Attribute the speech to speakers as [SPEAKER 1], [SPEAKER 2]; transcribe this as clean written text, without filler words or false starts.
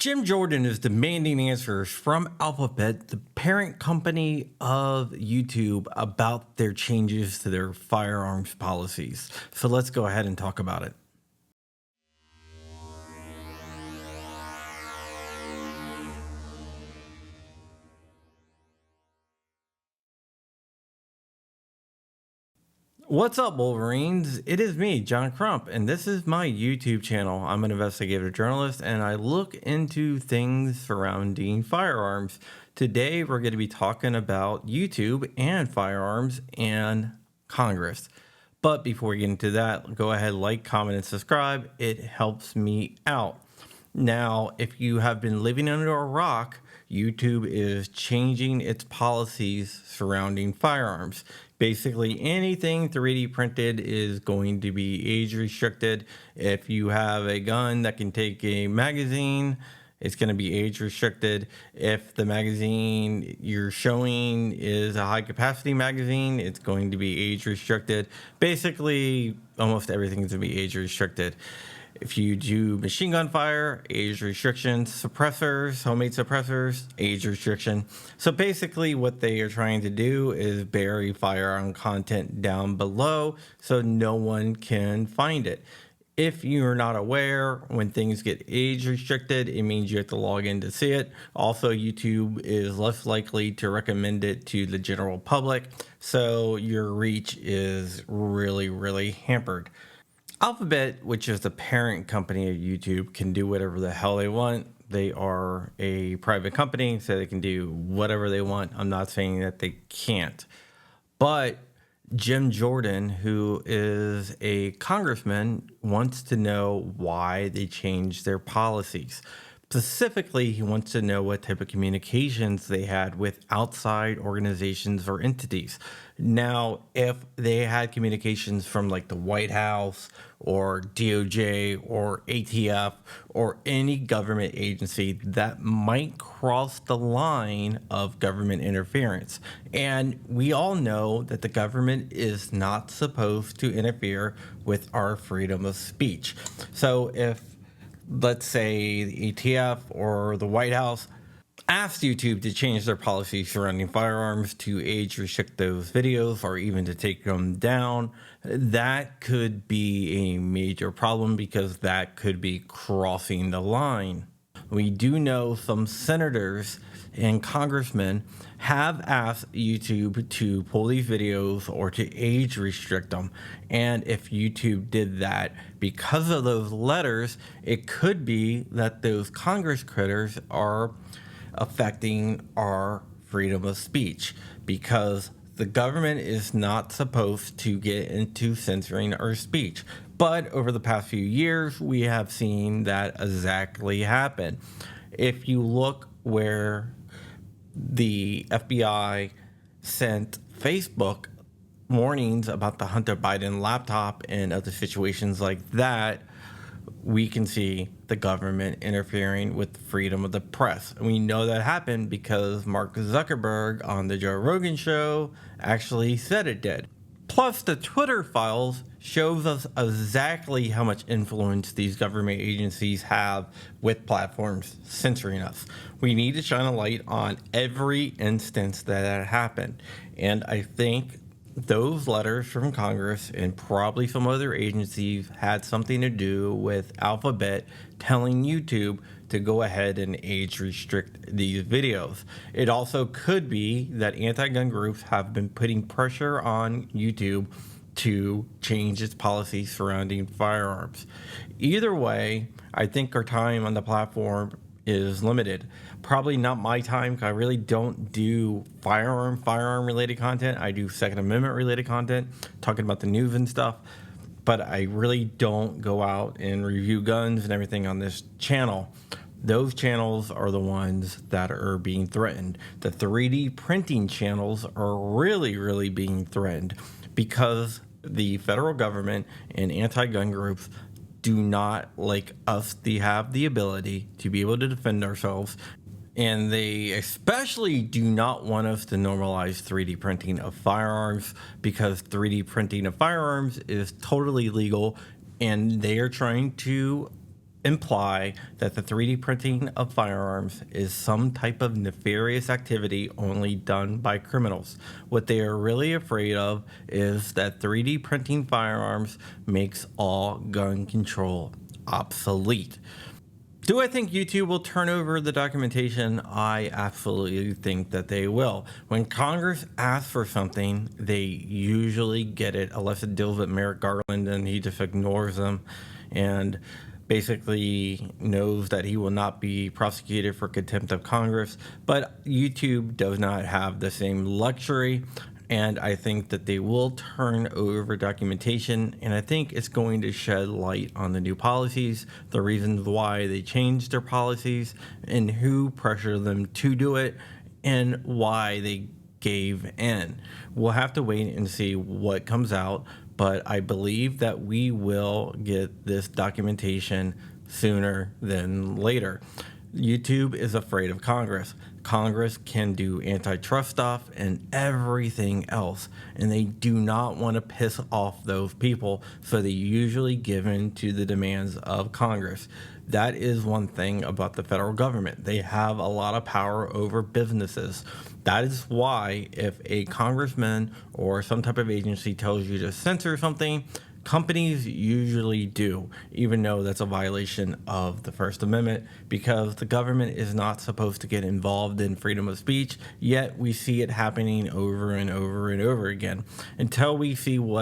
[SPEAKER 1] Jim Jordan is demanding answers from Alphabet, the parent company of YouTube, about their changes to their firearms policies. So let's go ahead and talk about it. What's up, Wolverines? It is me, John Crump, and this is my YouTube channel. I'm an investigative journalist, and I look into things surrounding firearms. Today, we're going to be talking about YouTube and firearms and Congress. But before we get into that, go ahead, like, comment, and subscribe. It helps me out. Now, if you have been living under a rock, YouTube is changing its policies surrounding firearms. Basically, anything 3D printed is going to be age restricted. If you have a gun that can take a magazine, it's going to be age restricted. If the magazine you're showing is a high capacity magazine, it's going to be age restricted. Basically, almost everything is going to be age restricted. If you do machine gun fire, age restrictions, suppressors, homemade suppressors, age restriction. So basically what they are trying to do is bury firearm content down below so no one can find it. If you're not aware, when things get age restricted, it means you have to log in to see it. Also, YouTube is less likely to recommend it to the general public, so your reach is really hampered. Alphabet, which is the parent company of YouTube, can do whatever the hell they want. They are a private company, so they can do whatever they want. I'm not saying that they can't. But Jim Jordan, who is a congressman, wants to know why they changed their policies. Specifically, he wants to know what type of communications they had with outside organizations or entities. Now, if they had communications from like the White House or DOJ or ATF or any government agency, that might cross the line of government interference. And we all know that the government is not supposed to interfere with our freedom of speech. So if, let's say, the ATF or the White House asked YouTube to change their policy surrounding firearms to age restrict those videos or even to take them down, that could be a major problem because that could be crossing the line. We do know some senators and congressmen have asked YouTube to pull these videos or to age restrict them. And if YouTube did that, because of those letters, it could be that those Congress critters are affecting our freedom of speech, because the government is not supposed to get into censoring our speech. But over the past few years, we have seen that exactly happen. If you look where the FBI sent Facebook warnings about the Hunter Biden laptop and other situations like that, we can see the government interfering with freedom of the press. And we know that happened because Mark Zuckerberg on the Joe Rogan show actually said it did. Plus, the Twitter files shows us exactly how much influence these government agencies have with platforms censoring us. We need to shine a light on every instance that happened. And I think those letters from Congress and probably some other agencies had something to do with Alphabet telling YouTube to go ahead and age restrict these videos. It also could be that anti-gun groups have been putting pressure on YouTube to change its policy surrounding firearms. Either way, I think our time on the platform is limited. Probably not my time, because I really don't do firearm related content. I do Second Amendment related content, talking about the news and stuff, but I really don't go out and review guns and everything on this channel. Those channels are the ones that are being threatened. The 3D printing channels are really being threatened because the federal government and anti-gun groups do not like us to have the ability to be able to defend ourselves. And they especially do not want us to normalize 3D printing of firearms, because 3D printing of firearms is totally legal, and they are trying to imply that the 3D printing of firearms is some type of nefarious activity only done by criminals. What they are really afraid of is that 3D printing firearms makes all gun control obsolete. Do I think YouTube will turn over the documentation? I absolutely think that they will. When Congress asks for something, they usually get it, unless it deals with Merrick Garland and he just ignores them and basically knows that he will not be prosecuted for contempt of Congress. But YouTube does not have the same luxury. And I think that they will turn over documentation, and I think it's going to shed light on the new policies, the reasons why they changed their policies, and who pressured them to do it, and why they gave in. We'll have to wait and see what comes out, but I believe that we will get this documentation sooner than later. YouTube is afraid of Congress. Congress can do antitrust stuff and everything else, and they do not want to piss off those people, so they usually give in to the demands of Congress. That is one thing about the federal government. They have a lot of power over businesses. That is why if a congressman or some type of agency tells you to censor something, companies usually do, even though that's a violation of the First Amendment, because the government is not supposed to get involved in freedom of speech, yet we see it happening over and over and over again. Until we see what